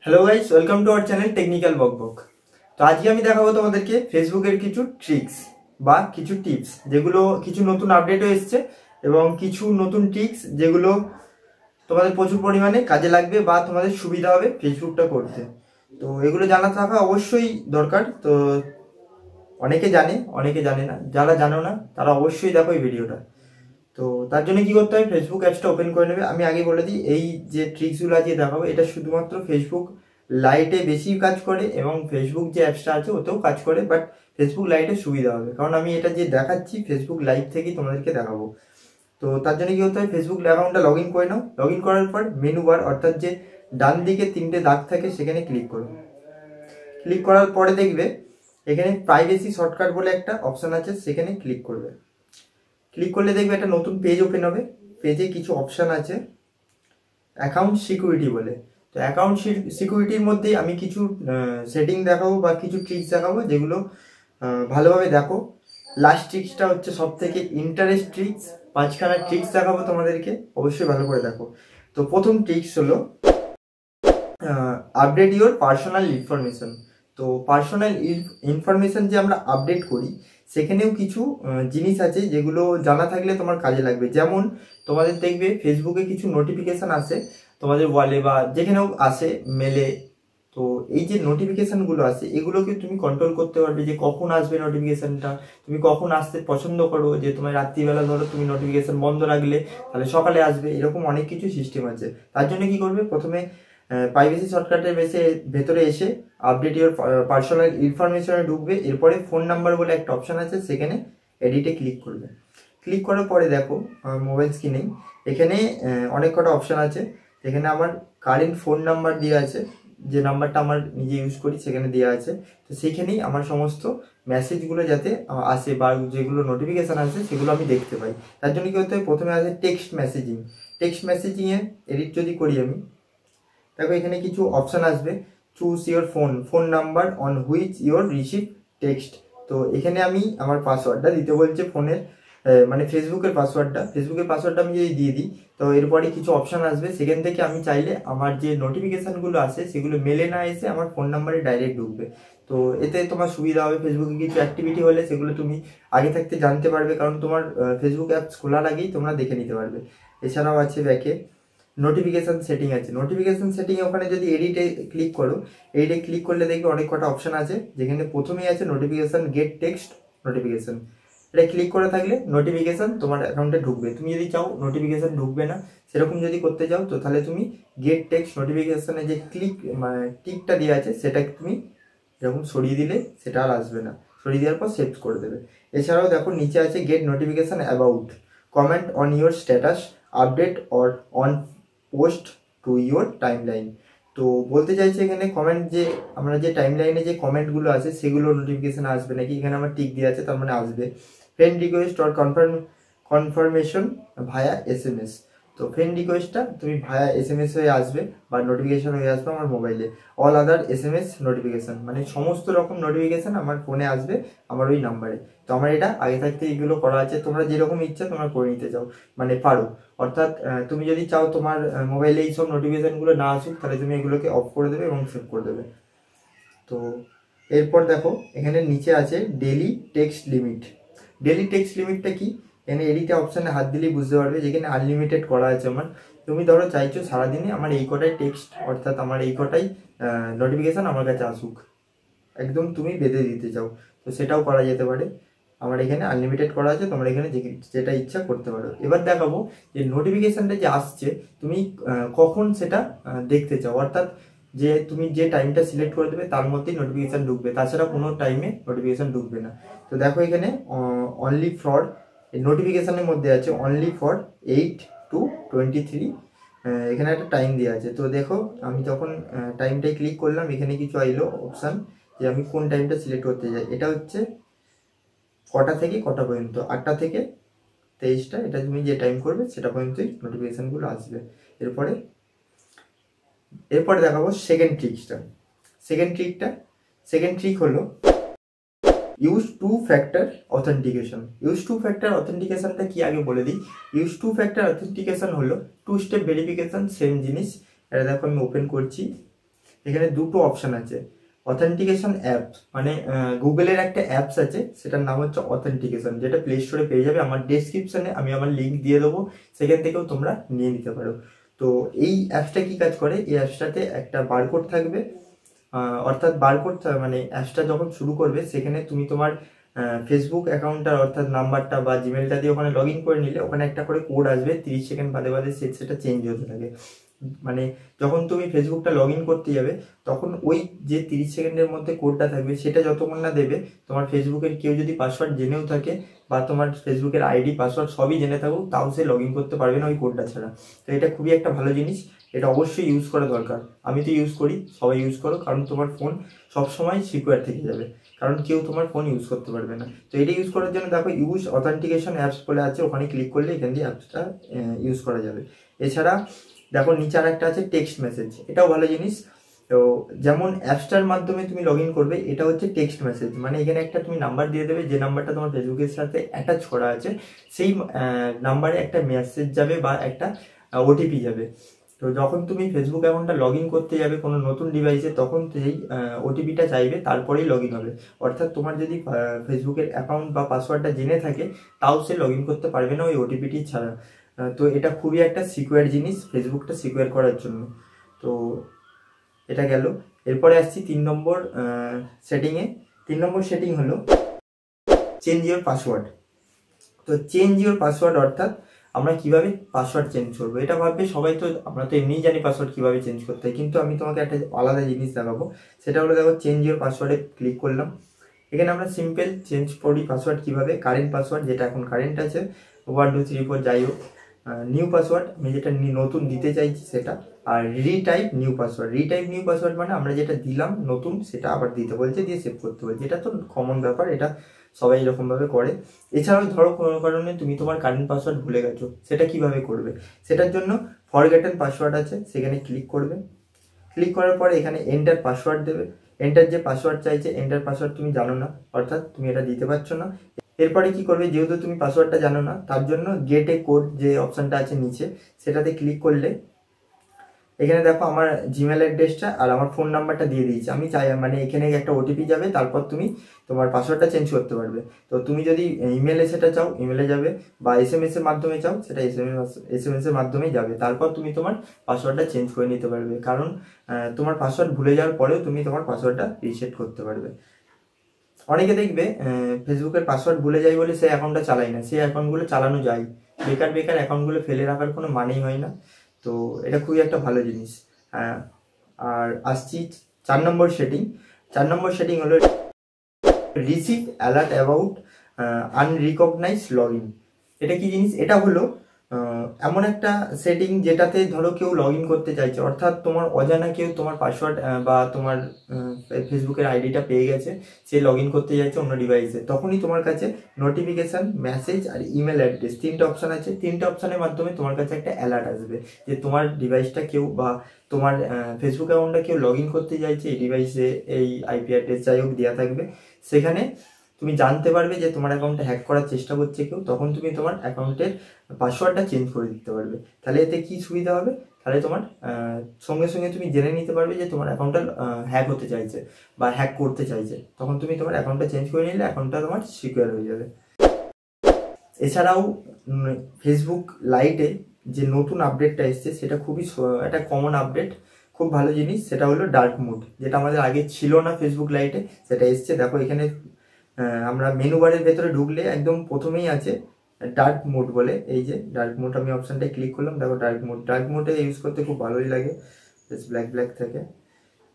Hello guys, welcome to our channel technical বকবক। তো আজকে আমি দেখাবো তোমাদেরকে ফেসবুকের কিছু ট্রিক্স বা কিছু টিপস, যেগুলো কিছু নতুন আপডেটও এসছে এবং কিছু নতুন ট্রিক্স যেগুলো তোমাদের প্রচুর পরিমাণে কাজে লাগবে বা তোমাদের সুবিধা হবে ফেসবুকটা করতে। তো এগুলো জানা থাকা অবশ্যই দরকার। তো অনেকে জানে, অনেকে জানে না। যারা জানো না তারা অবশ্যই দেখো এই ভিডিওটা। তো তার জন্য কি করতে হবে, ফেসবুক অ্যাপসটা ওপেন করে নেবে। আমি আগে বলে দিই, এই যে ট্রিক্সগুলো আজকে দেখাবো এটা শুধুমাত্র ফেসবুক লাইটে বেশি কাজ করে এবং ফেসবুক যে অ্যাপসটা আছে ওতেও কাজ করে, বাট ফেসবুক লাইটে সুবিধা হবে, কারণ আমি এটা যে দেখাচ্ছি ফেসবুক লাইভ থেকেই তোমাদেরকে দেখাবো। তো তার জন্য কি করতে হবে, ফেসবুক অ্যাকাউন্টটা লগ ইন করে নাও। লগ ইন করার পর মেনু বার অর্থাৎ যে ডান দিকে তিনটে দাগ থাকে সেখানে ক্লিক করো। ক্লিক করার পরে দেখবে এখানে প্রাইভেসি শর্টকাট বলে একটা অপশন আছে, সেখানে ক্লিক করবে। ক্লিক করলে দেখবে একটা নতুন পেজ ওপেন হবে। পেজে কিছু অপশান আছে অ্যাকাউন্ট সিকিউরিটি বলে। তো অ্যাকাউন্ট সিকিউরিটির মধ্যেই আমি কিছু সেটিং দেখাবো বা কিছু ট্রিক্স দেখাবো, যেগুলো ভালোভাবে দেখো। লাস্ট ট্রিক্সটা হচ্ছে সব থেকে ইন্টারেস্ট ট্রিক্স। 5খানা ট্রিক্স দেখাবো তোমাদেরকে, অবশ্যই ভালো করে দেখো। তো প্রথম ট্রিক্স হলো আপডেট ইউর পার্সোনাল ইনফরমেশন। তো পার্সোনাল ইনফরমেশন যে আমরা আপডেট করি, সেখানেও কিছু জিনিস আছে যেগুলো জানা থাকলে তোমার কাজে লাগবে। যেমন তোমাদের দেখবে ফেসবুকে কিছু নোটিফিকেশান আসে তোমাদের ওয়ালে বা যেখানেও আসে, মেলে। তো এই যে নোটিফিকেশানগুলো আসে এগুলোকে তুমি কন্ট্রোল করতে পারবে যে কখন আসবে নোটিফিকেশানটা, তুমি কখন আসতে পছন্দ করো। যে তোমার রাত্রিবেলা ধরো তুমি নোটিফিকেশান বন্ধ রাখলে তাহলে সকালে আসবে, এরকম অনেক কিছু সিস্টেম আছে। তার জন্য কি করবে, প্রথমে প্রাইভেসি শর্টকাটের ভেতরে এসে আপডেট ইউর পার্সোনাল ইনফরমেশনে ঢুকবে। এরপরে ফোন নাম্বার বলে একটা অপশান আছে, সেখানে এডিটে ক্লিক করবে। ক্লিক করার পরে দেখো মোবাইল স্ক্রিনেই এখানে অনেক কটা অপশান আছে। এখানে আমার কারেন্ট ফোন নাম্বার দেওয়া আছে, যে নাম্বারটা আমার নিজে ইউজ করি সেখানে দেওয়া আছে। তো সেইখানেই আমার সমস্ত মেসেজগুলো যাতে আসে বা যেগুলো নোটিফিকেশান আসে সেগুলো আমি দেখতে পাই। তার জন্য কি করতে হবে, প্রথমে আসে টেক্সট মেসেজিং। টেক্সট মেসেজিংয়ে এডিট যদি করি আমি, দেখো এখানে কিছু অপশান আসবে। Choose your phone number on which your receive text. তো এখানে আমি আমার পাসওয়ার্ডটা দিতে বলছে ফোনের, মানে ফেসবুকের পাসওয়ার্ডটা আমি যদি দিয়ে দিই, তো এরপরে কিছু অপশান আসবে। সেখান থেকে আমি চাইলে আমার যে নোটিফিকেশানগুলো আসে সেগুলো মেলে না এসে আমার ফোন নাম্বারে ডাইরেক্ট ঢুকবে। তো এতে তোমার সুবিধা হবে। ফেসবুকে কিছু অ্যাক্টিভিটি হলে সেগুলো তুমি আগে থাকতে জানতে পারবে, কারণ তোমার ফেসবুক অ্যাপস খোলার আগেই তোমরা দেখে নিতে পারবে। এছাড়াও আছে ব্যাকে নোটিফিকেশান সেটিং আছে। নোটিফিকেশান সেটিংয়ে ওখানে যদি এডিটে ক্লিক করো, এডিটে ক্লিক করলে দেখবে অনেক কটা অপশান আছে, যেখানে প্রথমেই আছে নোটিফিকেশান গেট টেক্সট নোটিফিকেশান। এটা ক্লিক করে থাকলে নোটিফিকেশান তোমার অ্যাকাউন্টে ঢুকবে। তুমি যদি চাও নোটিফিকেশান ঢুকবে না, সেরকম যদি করতে চাও, তো তাহলে তুমি গেট টেক্সট নোটিফিকেশানে যে মানে টিকটা দেওয়া আছে সেটা তুমি এরকম সরিয়ে দিলে সেটা আর আসবে না। সরিয়ে দেওয়ার পর সেভ করে দেবে। এছাড়াও দেখো নিচে আছে get notification about, comment on your status, update or on post to your timeline. তো বলতে চাইছে এখানে কমেন্ট, যে আমরা যে টাইমলাইনে যে কমেন্টগুলো আছে সেগুলো নোটিফিকেশান আসবে নাকি, এখানে আমার টিক দিয়ে আছে তার মানে আসবে। Friend request or confirmation via SMS। তো ফ্রেন্ড রিকোয়েস্টটা তুমি ভায়া SMS হয়ে আসবে বা নোটিফিকেশান হয়ে আসবে আমার মোবাইলে। অল আদার SMS নোটিফিকেশান, মানে সমস্ত রকম নোটিফিকেশান আমার ফোনে আসবে আমার ওই নাম্বারে। তো আমার এটা আগে থাকতে এইগুলো করা আছে। তোমরা যেরকম ইচ্ছা তোমরা করে নিতে চাও, মানে পারো। অর্থাৎ তুমি যদি চাও তোমার মোবাইলে এইসব নোটিফিকেশানগুলো না আসুক, তাহলে তুমি এগুলোকে অফ করে দেবে এবং সেভ করে দেবে। তো এরপর দেখো এখানে নিচে আছে daily text limit. Daily text লিমিটটা কি, এখানে এডিটে অপশানে হাত দিলেই বুঝতে পারবে। যেখানে আনলিমিটেড করা আছে আমার। তুমি ধরো চাইছো সারাদিনে আমার এই কটাই টেক্সট, অর্থাৎ আমার এই কটাই নোটিফিকেশান আমার কাছে আসুক, একদম তুমি বেঁধে দিতে চাও, তো সেটাও করা যেতে পারে। আমার এখানে আনলিমিটেড করা আছে, তোমরা এখানে যেটা ইচ্ছা করতে পারো। এবার দেখাবো যে নোটিফিকেশানটা যে আসছে তুমি কখন সেটা দেখতে চাও, অর্থাৎ যে তুমি যে টাইমটা সিলেক্ট করে দেবে তার মধ্যেই নোটিফিকেশান ঢুকবে, তাছাড়া কোনো টাইমে নোটিফিকেশান ঢুকবে না। তো দেখো এখানে অনলি ফর, এই নোটিফিকেশানের মধ্যে আছে অনলি ফর 8 to 23। এখানে একটা টাইম দেওয়া আছে। তো দেখো আমি যখন টাইমটাই ক্লিক করলাম, এখানে কিছু আইলো অপশান যে আমি কোন টাইমটা সিলেক্ট করতে চাই। এটা হচ্ছে কটা থেকে কটা পর্যন্ত, 8টা থেকে 23টা। এটা তুমি যে টাইম করবে সেটা পর্যন্তই নোটিফিকেশানগুলো আসবে। এরপরে দেখাবো সেকেন্ড ট্রিক হলো ইউজ টু ফ্যাক্টর অথেন্টিকেশন। অথেন্টিকেশনটা কি আগে বলে দিই। ইউজ টু ফ্যাক্টর অথেন্টিকেশন হলো টু স্টেপ ভেরিফিকেশন, সেম জিনিস। এটা দেখো আমি ওপেন করছি। এখানে দুটো অপশান আছে, অথেন্টিকেশন অ্যাপ, মানে গুগলের একটা অ্যাপস আছে, সেটার নাম হচ্ছে অথেন্টিকেশন, যেটা প্লে স্টোরে পেয়ে যাবে। আমার ডেসক্রিপশনে আমি আমার লিঙ্ক দিয়ে দেবো, সেখান থেকেও তোমরা নিয়ে নিতে পারো। তো এই অ্যাপসটা কি কাজ করে, এই অ্যাপসটাতে একটা বারকোড থাকবে, অর্থাৎ বারকোড মানে অ্যাপসটা যখন শুরু করবে সেখানে তুমি তোমার ফেসবুক অ্যাকাউন্টটার অর্থাৎ নাম্বারটা বা জিমেলটা দিয়ে ওখানে লগ ইন করে নিলে ওখানে একটা করে কোড আসবে, 30 সেকেন্ড বাদে বাদে সেটা চেঞ্জ হতে থাকে। মানে যখন তুমি ফেসবুকটা লগ ইন করতে যাবে তখন ওই যে 30 সেকেন্ডের মধ্যে কোডটা থাকবে সেটা যতক্ষণ না দেবে, তোমার ফেসবুকের কেউ যদি পাসওয়ার্ড জেনেও থাকে বা তোমার ফেসবুকের আইডি পাসওয়ার্ড সবই জেনে থাকুক, তাও সে লগ ইন করতে পারবে না ওই কোডটা ছাড়া। তো এটা খুবই একটা ভালো জিনিস, এটা অবশ্যই ইউজ করা দরকার। আমি তো ইউজ করি, সবাই ইউজ করো, কারণ তোমার ফোন সবসময় সিকিউর থেকে যাবে, কারণ কেউ তোমার ফোন ইউজ করতে পারবে না। তো এটা ইউজ করার জন্য দেখো ইউজ অথেন্টিকেশন অ্যাপস বলে আছে, ওখানে ক্লিক করলে এখান দিয়ে অ্যাপসটা ইউজ করা যাবে। এছাড়া দেখো নিচে আর একটা আছে টেক্সট মেসেজ, এটাও ভালো জিনিস। তো যেমন অ্যাপসটার মাধ্যমে তুমি লগ ইন করবে, এটা হচ্ছে টেক্সট মেসেজ, মানে এখানে একটা তুমি নাম্বার দিয়ে দেবে, যে নাম্বারটা তোমার ফেসবুকের সাথে অ্যাটাচ করা আছে সেই নাম্বারে একটা মেসেজ যাবে বা একটা ওটিপি যাবে। তো যখন তুমি ফেসবুক অ্যাকাউন্টটা লগ ইন করতে যাবে কোনো নতুন ডিভাইসে, তখন সেই ওটিপিটা চাইবে, তারপরেই লগ ইন হবে। অর্থাৎ তোমার যদি ফেসবুকের অ্যাকাউন্ট বা পাসওয়ার্ডটা জেনে থাকে, তাও সে লগ ইন করতে পারবে না ওই ওটিপিটি ছাড়া। তো এটা খুবই একটা সিকিউর জিনিস ফেসবুকটা সিকিউর করার জন্য। তো এটা গেল। এরপরে আসছি 3 নম্বর সেটিংয়ে। 3 নম্বর সেটিং হলো চেঞ্জ ইওর পাসওয়ার্ড। তো চেঞ্জ ইওর পাসওয়ার্ড অর্থাৎ আমরা কিভাবে পাসওয়ার্ড চেঞ্জ করবো, এটা ভাববে সবাই, তো আমরা তো এমনিই জানি পাসওয়ার্ড কিভাবে চেঞ্জ করতে হয়, কিন্তু আমি তোমাকে একটা আলাদা জিনিস দেখাবো। সেটা হলো দেখো চেঞ্জ ইওর পাসওয়ার্ডে ক্লিক করলাম, এখানে আমরা সিম্পল চেঞ্জ করি পাসওয়ার্ড কিভাবে, কারেন্ট পাসওয়ার্ড যেটা এখন কারেন্ট আছে 1 2 3 4 যাই হোক, নিউ পাসওয়ার্ড আমি যেটা নতুন দিতে চাইছি সেটা, আর retype new password. Retype new password মানে আমরা যেটা দিলাম নতুন সেটা আবার দিতে বলছে, দিয়ে সেভ করতে বলছে, এটা তো কমন ব্যাপার, এটা সবাই এরকমভাবে করে। এছাড়াও ধরো কোনো কারণে তুমি তোমার কারেন্ট পাসওয়ার্ড ভুলে গেছো, সেটা কিভাবে করবে, সেটার জন্য ফরগেটেন পাসওয়ার্ড আছে, সেখানে ক্লিক করবে। ক্লিক করার পরে এখানে এন্টার পাসওয়ার্ড দেবে। এন্টার যে পাসওয়ার্ড চাইছে, এন্টার পাসওয়ার্ড তুমি জানো না, অর্থাৎ তুমি এটা দিতে পারছো না। এরপরে কি করবে, যেহেতু তুমি পাসওয়ার্ডটা জানো না, তার জন্য গেট এ কোড যে অপশনটা আছে নিচে, সেটাতে ক্লিক করলে এখানে দেখো আমার জিমেল অ্যাড্রেসটা আর আমার ফোন নাম্বারটা দিয়ে দিয়েছি। আমি চাই মানে এখানে একটা ওটিপি যাবে, তারপর তুমি তোমার পাসওয়ার্ডটা চেঞ্জ করতে পারবে। তো তুমি যদি ইমেলে সেটা চাও ইমেলে যাবে, বা SMS এর মাধ্যমে চাও সেটা SMS এর মাধ্যমেই যাবে। তারপর তুমি তোমার পাসওয়ার্ডটা চেঞ্জ করে নিতে পারবে, কারণ তোমার পাসওয়ার্ড ভুলে যাওয়ার পরেও তুমি তোমার পাসওয়ার্ডটা রিসেট করতে পারবে। অনেকে দেখবে ফেসবুকের পাসওয়ার্ড ভুলে যায় বলে সেই অ্যাকাউন্টটা চালায় না, সেই অ্যাকাউন্টগুলো চালানো যায়, বেকার বেকার অ্যাকাউন্টগুলো ফেলে রাখার কোনো মানেই হয় না। তো এটা খুবই একটা ভালো জিনিস। আর আসছি 4 নম্বর সেটিং। 4 নম্বর সেটিং হলো receive alert about unrecognise log in. এটা কি জিনিস, এটা হলো এমন একটা সেটিং যেটাতে ধরো কেউ লগ ইন করতে চাইছে, অর্থাৎ তোমার অজানা কেউ তোমার পাসওয়ার্ড বা তোমার ফেসবুকের আইডিটা পেয়ে গেছে, সে লগ ইন করতে চাইছে অন্য ডিভাইসে, তখনই তোমার কাছে নোটিফিকেশান, মেসেজ আর ইমেল অ্যাড্রেস 3টে অপশান আছে। 3টে অপশানের মাধ্যমে তোমার কাছে একটা অ্যালার্ট আসবে যে তোমার ডিভাইসটা কেউ বা তোমার ফেসবুক অ্যাকাউন্টটা কেউ লগ ইন করতে চাইছে, এই ডিভাইসে এই IP অ্যাড্রেস যাই হোক দেওয়া থাকবে, সেখানে তুমি জানতে পারবে যে তোমার অ্যাকাউন্টটা হ্যাক করার চেষ্টা করছে কেউ, তখন তুমি তোমার অ্যাকাউন্টের পাসওয়ার্ডটা চেঞ্জ করে দিতে পারবে। তাহলে এতে কি সুবিধা হবে, তাহলে তোমার সঙ্গে সঙ্গে তুমি জেনে নিতে পারবে যে তোমার অ্যাকাউন্টটা হ্যাক হতে চাইছে বা হ্যাক করতে চাইছে, তখন তুমি তোমার অ্যাকাউন্টটা চেঞ্জ করে নিলে অ্যাকাউন্টটা তোমার সিকিউর হয়ে যাবে। এছাড়াও ফেসবুক লাইটে যে নতুন আপডেটটা এসছে সেটা খুবই একটা কমন আপডেট, খুব ভালো জিনিস। সেটা হলো ডার্ক মোড, যেটা আমাদের আগে ছিল না ফেসবুক লাইটে, সেটা এসছে। দেখো এখানে আমরা মেনু বারের ভেতরে ঢুকলে একদম প্রথমেই আছে ডার্ক মোড বলে, এই যে ডার্ক মোড, আমি অপশানটায় ক্লিক করলাম, দেখো ডার্ক মোডে ইউজ করতে খুব ভালোই লাগে, বেশ ব্ল্যাক ব্ল্যাক থাকে।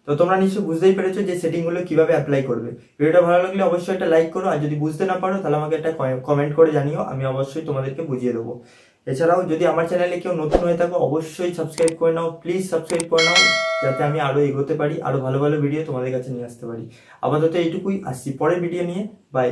তো তোমরা নিশ্চয়ই বুঝতেই পেরেছো যে সেটিংগুলো কিভাবে অ্যাপ্লাই করবে। ভিডিওটা ভালো লাগলে অবশ্যই একটা লাইক করো, আর যদি বুঝতে না পারো তাহলে আমাকে একটা কমেন্ট করে জানিও, আমি অবশ্যই তোমাদেরকে বুঝিয়ে দেবো। এছাড়াও যদি আমার চ্যানেলে কেউ নতুন হয়ে থাকো অবশ্যই সাবস্ক্রাইব করে নাও, প্লিজ সাবস্ক্রাইব করে নাও, যাতে আমি আরও এগোতে পারি, আরও ভালো ভালো ভিডিও তোমাদের কাছে নিয়ে আসতে পারি। আপাতত এইটুকুই, আসছি পরের ভিডিও নিয়ে, বাই।